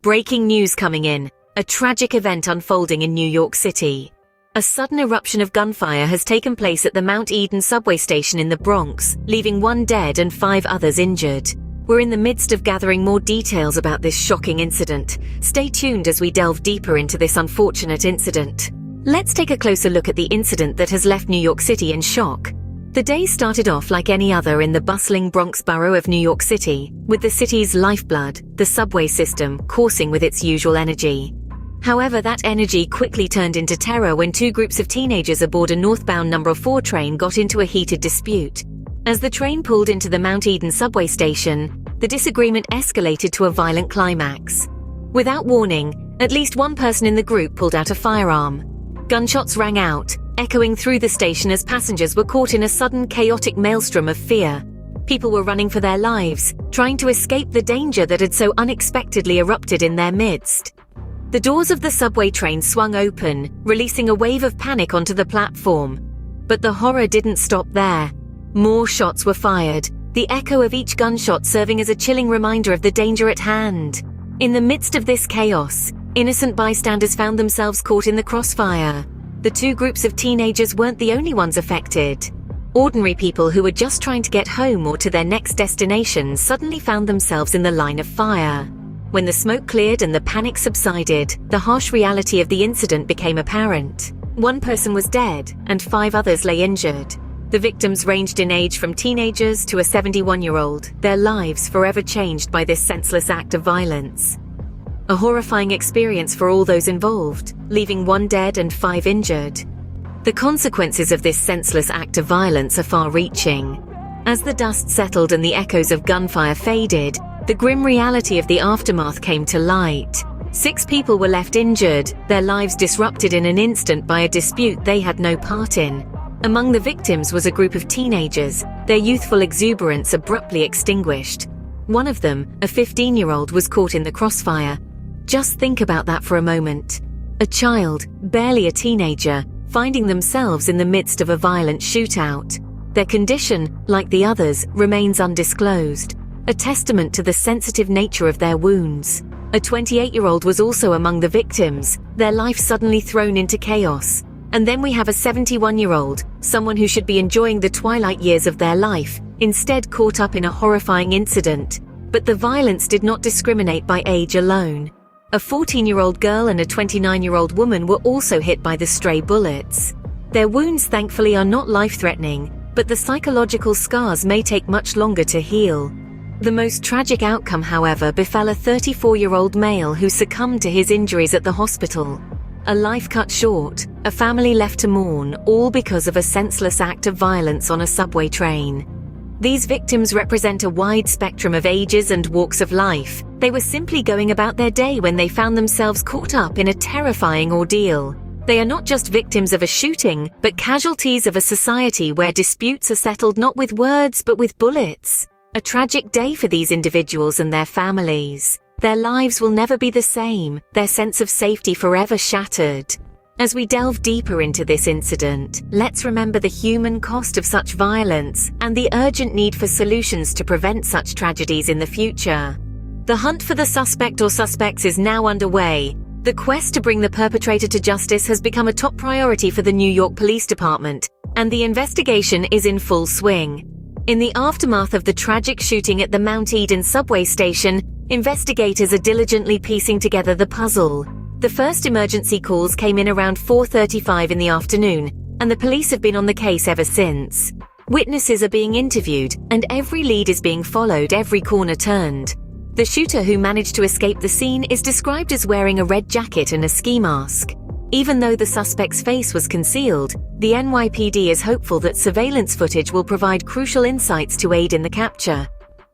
Breaking news coming in. A tragic event unfolding in New York City. A sudden eruption of gunfire has taken place at the Mount Eden subway station in the Bronx, leaving 1 dead and 5 others injured. We're in the midst of gathering more details about this shocking incident. Stay tuned as we delve deeper into this unfortunate incident. Let's take a closer look at the incident that has left New York City in shock. The day started off like any other in the bustling Bronx borough of New York City, with the city's lifeblood, the subway system, coursing with its usual energy. However, that energy quickly turned into terror when 2 groups of teenagers aboard a northbound number 4 train got into a heated dispute. As the train pulled into the Mount Eden subway station, the disagreement escalated to a violent climax. Without warning, at least one person in the group pulled out a firearm. Gunshots rang out, echoing through the station as passengers were caught in a sudden chaotic maelstrom of fear. People were running for their lives, trying to escape the danger that had so unexpectedly erupted in their midst. The doors of the subway train swung open, releasing a wave of panic onto the platform. But the horror didn't stop there. More shots were fired, the echo of each gunshot serving as a chilling reminder of the danger at hand. In the midst of this chaos, innocent bystanders found themselves caught in the crossfire. The 2 groups of teenagers weren't the only ones affected. Ordinary people who were just trying to get home or to their next destination suddenly found themselves in the line of fire. When the smoke cleared and the panic subsided, the harsh reality of the incident became apparent. 1 person was dead and 5 others lay injured. The victims ranged in age from teenagers to a 71-year-old, their lives forever changed by this senseless act of violence. A horrifying experience for all those involved, leaving 1 dead and 5 injured. The consequences of this senseless act of violence are far-reaching. As the dust settled and the echoes of gunfire faded, the grim reality of the aftermath came to light. 6 people were left injured, their lives disrupted in an instant by a dispute they had no part in. Among the victims was a group of teenagers, their youthful exuberance abruptly extinguished. One of them, a 15-year-old, was caught in the crossfire. Just think about that for a moment. A child, barely a teenager, finding themselves in the midst of a violent shootout. Their condition, like the others, remains undisclosed, a testament to the sensitive nature of their wounds. A 28-year-old was also among the victims, their life suddenly thrown into chaos. And then we have a 71-year-old, someone who should be enjoying the twilight years of their life, instead caught up in a horrifying incident. But the violence did not discriminate by age alone. A 14-year-old girl and a 29-year-old woman were also hit by the stray bullets. Their wounds thankfully are not life-threatening, but the psychological scars may take much longer to heal. The most tragic outcome, however, befell a 34-year-old male who succumbed to his injuries at the hospital. A life cut short, a family left to mourn, all because of a senseless act of violence on a subway train. These victims represent a wide spectrum of ages and walks of life. They were simply going about their day when they found themselves caught up in a terrifying ordeal. They are not just victims of a shooting, but casualties of a society where disputes are settled not with words but with bullets. A tragic day for these individuals and their families. Their lives will never be the same, their sense of safety forever shattered. As we delve deeper into this incident, let's remember the human cost of such violence and the urgent need for solutions to prevent such tragedies in the future. The hunt for the suspect or suspects is now underway. The quest to bring the perpetrator to justice has become a top priority for the New York Police Department, and the investigation is in full swing. In the aftermath of the tragic shooting at the Mount Eden subway station, investigators are diligently piecing together the puzzle. The first emergency calls came in around 4:35 in the afternoon, and the police have been on the case ever since. Witnesses are being interviewed, and every lead is being followed, every corner turned. The shooter who managed to escape the scene is described as wearing a red jacket and a ski mask. Even though the suspect's face was concealed, the NYPD is hopeful that surveillance footage will provide crucial insights to aid in the capture.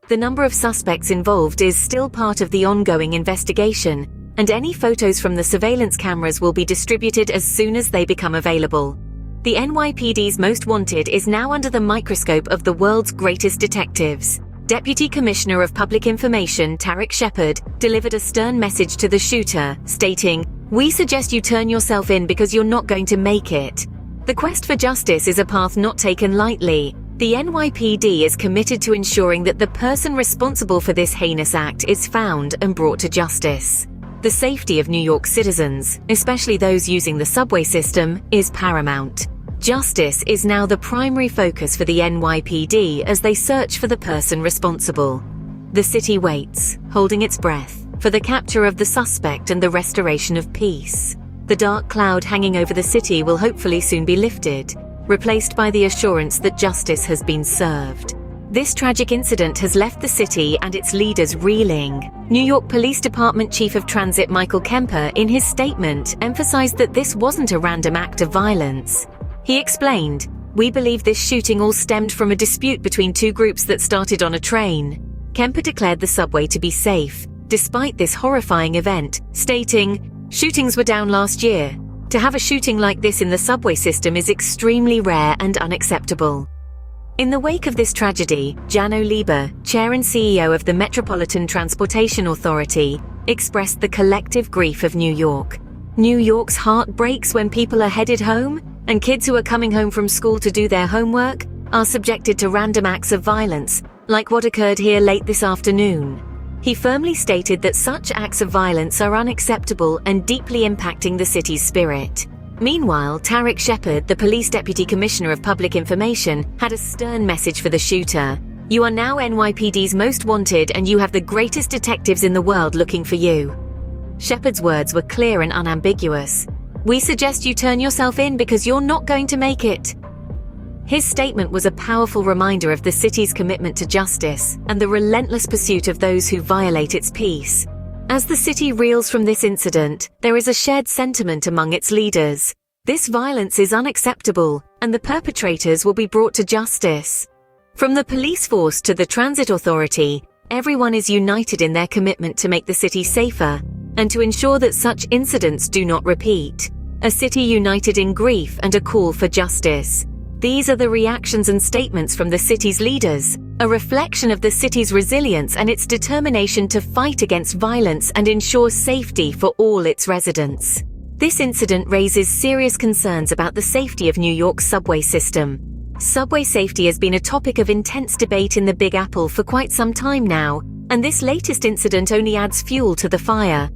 The number of suspects involved is still part of the ongoing investigation, and any photos from the surveillance cameras will be distributed as soon as they become available. The NYPD's most wanted is now under the microscope of the world's greatest detectives. Deputy Commissioner of Public Information Tarek Shepard delivered a stern message to the shooter, stating, "We suggest you turn yourself in because you're not going to make it." The quest for justice is a path not taken lightly. The NYPD is committed to ensuring that the person responsible for this heinous act is found and brought to justice. The safety of New York citizens, especially those using the subway system, is paramount. Justice is now the primary focus for the NYPD as they search for the person responsible. The city waits, holding its breath, for the capture of the suspect and the restoration of peace. The dark cloud hanging over the city will hopefully soon be lifted, replaced by the assurance that justice has been served. This tragic incident has left the city and its leaders reeling. New York Police Department Chief of Transit Michael Kemper, in his statement, emphasized that this wasn't a random act of violence. He explained, "We believe this shooting all stemmed from a dispute between two groups that started on a train." Kemper declared the subway to be safe, despite this horrifying event, stating, "Shootings were down last year. To have a shooting like this in the subway system is extremely rare and unacceptable." In the wake of this tragedy, Janno Lieber, chair and CEO of the Metropolitan Transportation Authority, expressed the collective grief of New York. New York's heart breaks when people are headed home, and kids who are coming home from school to do their homework are subjected to random acts of violence, like what occurred here late this afternoon. He firmly stated that such acts of violence are unacceptable and deeply impacting the city's spirit. Meanwhile, Tarek Shepard, the police deputy commissioner of public information, had a stern message for the shooter. "You are now NYPD's most wanted and you have the greatest detectives in the world looking for you." Shepard's words were clear and unambiguous. "We suggest you turn yourself in because you're not going to make it." His statement was a powerful reminder of the city's commitment to justice and the relentless pursuit of those who violate its peace. As the city reels from this incident, there is a shared sentiment among its leaders. This violence is unacceptable, and the perpetrators will be brought to justice. From the police force to the transit authority, everyone is united in their commitment to make the city safer and to ensure that such incidents do not repeat. A city united in grief and a call for justice. These are the reactions and statements from the city's leaders, a reflection of the city's resilience and its determination to fight against violence and ensure safety for all its residents. This incident raises serious concerns about the safety of New York's subway system. Subway safety has been a topic of intense debate in the Big Apple for quite some time now, and this latest incident only adds fuel to the fire.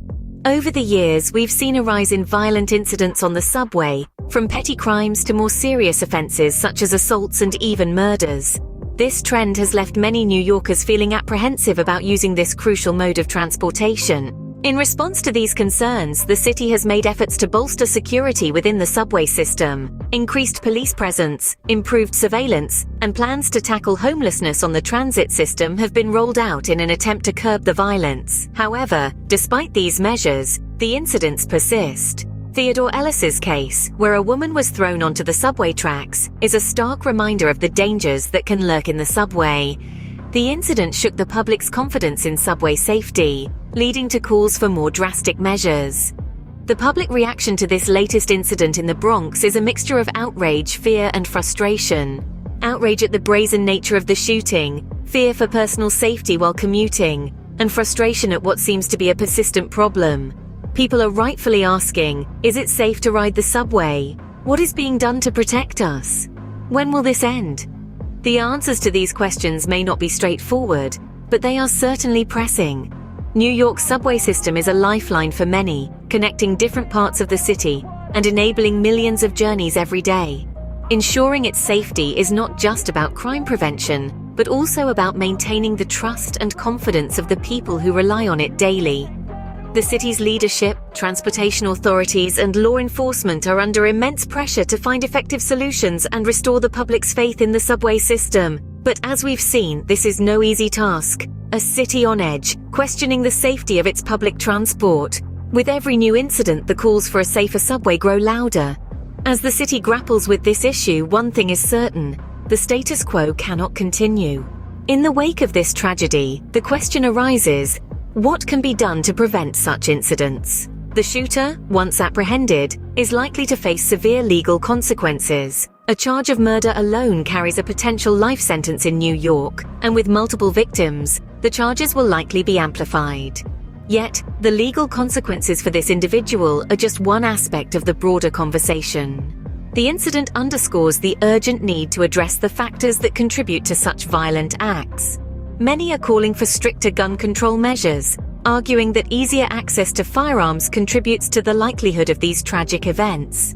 Over the years, we've seen a rise in violent incidents on the subway, from petty crimes to more serious offenses such as assaults and even murders. This trend has left many New Yorkers feeling apprehensive about using this crucial mode of transportation. In response to these concerns, the city has made efforts to bolster security within the subway system. Increased police presence, improved surveillance, and plans to tackle homelessness on the transit system have been rolled out in an attempt to curb the violence. However, despite these measures, the incidents persist. Theodore Ellis's case, where a woman was thrown onto the subway tracks, is a stark reminder of the dangers that can lurk in the subway. The incident shook the public's confidence in subway safety, leading to calls for more drastic measures. The public reaction to this latest incident in the Bronx is a mixture of outrage, fear, and frustration. Outrage at the brazen nature of the shooting, fear for personal safety while commuting, and frustration at what seems to be a persistent problem. People are rightfully asking, is it safe to ride the subway? What is being done to protect us? When will this end? The answers to these questions may not be straightforward, but they are certainly pressing. New York's subway system is a lifeline for many, connecting different parts of the city and enabling millions of journeys every day. Ensuring its safety is not just about crime prevention, but also about maintaining the trust and confidence of the people who rely on it daily. The city's leadership, transportation authorities, and law enforcement are under immense pressure to find effective solutions and restore the public's faith in the subway system. But as we've seen, this is no easy task. A city on edge, questioning the safety of its public transport. With every new incident, the calls for a safer subway grow louder. As the city grapples with this issue, one thing is certain: the status quo cannot continue. In the wake of this tragedy, the question arises: what can be done to prevent such incidents? The shooter, once apprehended, is likely to face severe legal consequences. A charge of murder alone carries a potential life sentence in New York, and with multiple victims, the charges will likely be amplified. Yet, the legal consequences for this individual are just one aspect of the broader conversation. The incident underscores the urgent need to address the factors that contribute to such violent acts. Many are calling for stricter gun control measures, arguing that easier access to firearms contributes to the likelihood of these tragic events.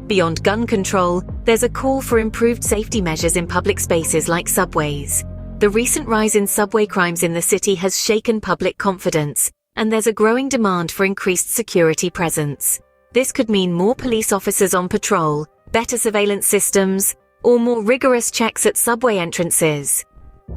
Beyond gun control, there's a call for improved safety measures in public spaces like subways. The recent rise in subway crimes in the city has shaken public confidence, and there's a growing demand for increased security presence. This could mean more police officers on patrol, better surveillance systems, or more rigorous checks at subway entrances.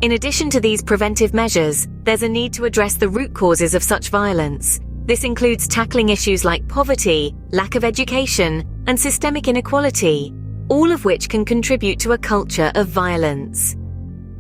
In addition to these preventive measures, there's a need to address the root causes of such violence. This includes tackling issues like poverty, lack of education, and systemic inequality, all of which can contribute to a culture of violence.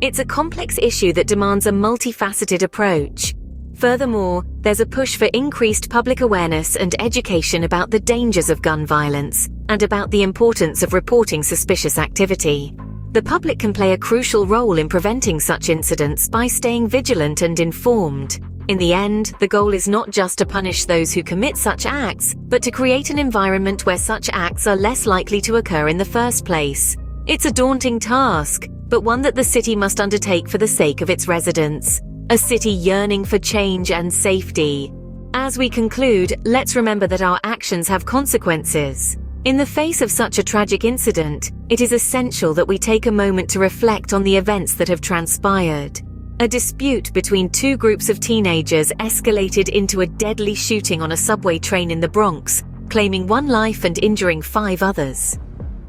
It's a complex issue that demands a multifaceted approach. Furthermore, there's a push for increased public awareness and education about the dangers of gun violence and about the importance of reporting suspicious activity. The public can play a crucial role in preventing such incidents by staying vigilant and informed. In the end, the goal is not just to punish those who commit such acts, but to create an environment where such acts are less likely to occur in the first place. It's a daunting task, but one that the city must undertake for the sake of its residents. A city yearning for change and safety. As we conclude, let's remember that our actions have consequences. In the face of such a tragic incident, it is essential that we take a moment to reflect on the events that have transpired. A dispute between two groups of teenagers escalated into a deadly shooting on a subway train in the Bronx, claiming one life and injuring 5 others.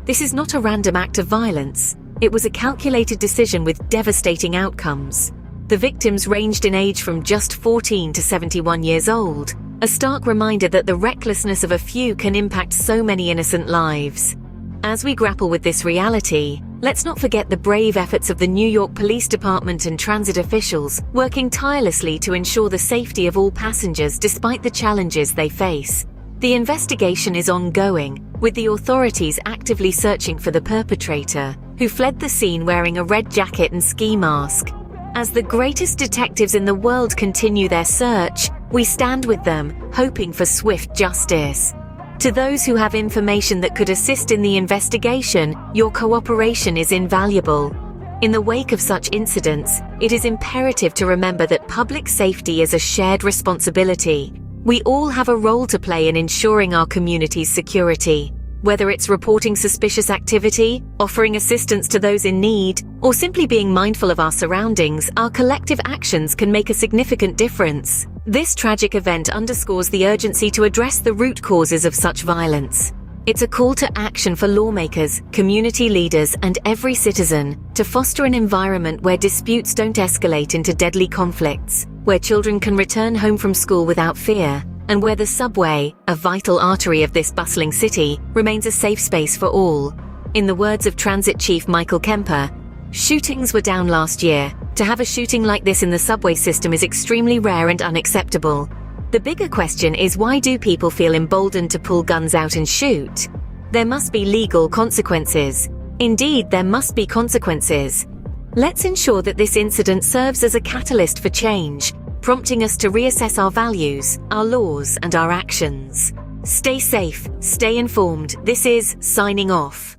This is not a random act of violence. It was a calculated decision with devastating outcomes. The victims ranged in age from just 14 to 71 years old, a stark reminder that the recklessness of a few can impact so many innocent lives. As we grapple with this reality, let's not forget the brave efforts of the New York Police Department and transit officials working tirelessly to ensure the safety of all passengers despite the challenges they face. The investigation is ongoing, with the authorities actively searching for the perpetrator, who fled the scene wearing a red jacket and ski mask. As the greatest detectives in the world continue their search, we stand with them, hoping for swift justice. To those who have information that could assist in the investigation, your cooperation is invaluable. In the wake of such incidents, it is imperative to remember that public safety is a shared responsibility. We all have a role to play in ensuring our community's security. Whether it's reporting suspicious activity, offering assistance to those in need, or simply being mindful of our surroundings, our collective actions can make a significant difference. This tragic event underscores the urgency to address the root causes of such violence. It's a call to action for lawmakers, community leaders, and every citizen to foster an environment where disputes don't escalate into deadly conflicts, where children can return home from school without fear, and where the subway, a vital artery of this bustling city, remains a safe space for all. In the words of Transit Chief Michael Kemper, "Shootings were down last year. To have a shooting like this in the subway system is extremely rare and unacceptable. The bigger question is, why do people feel emboldened to pull guns out and shoot? There must be legal consequences. Indeed, there must be consequences. Let's ensure that this incident serves as a catalyst for change, prompting us to reassess our values, our laws, and our actions. Stay safe, stay informed. This is Signing Off.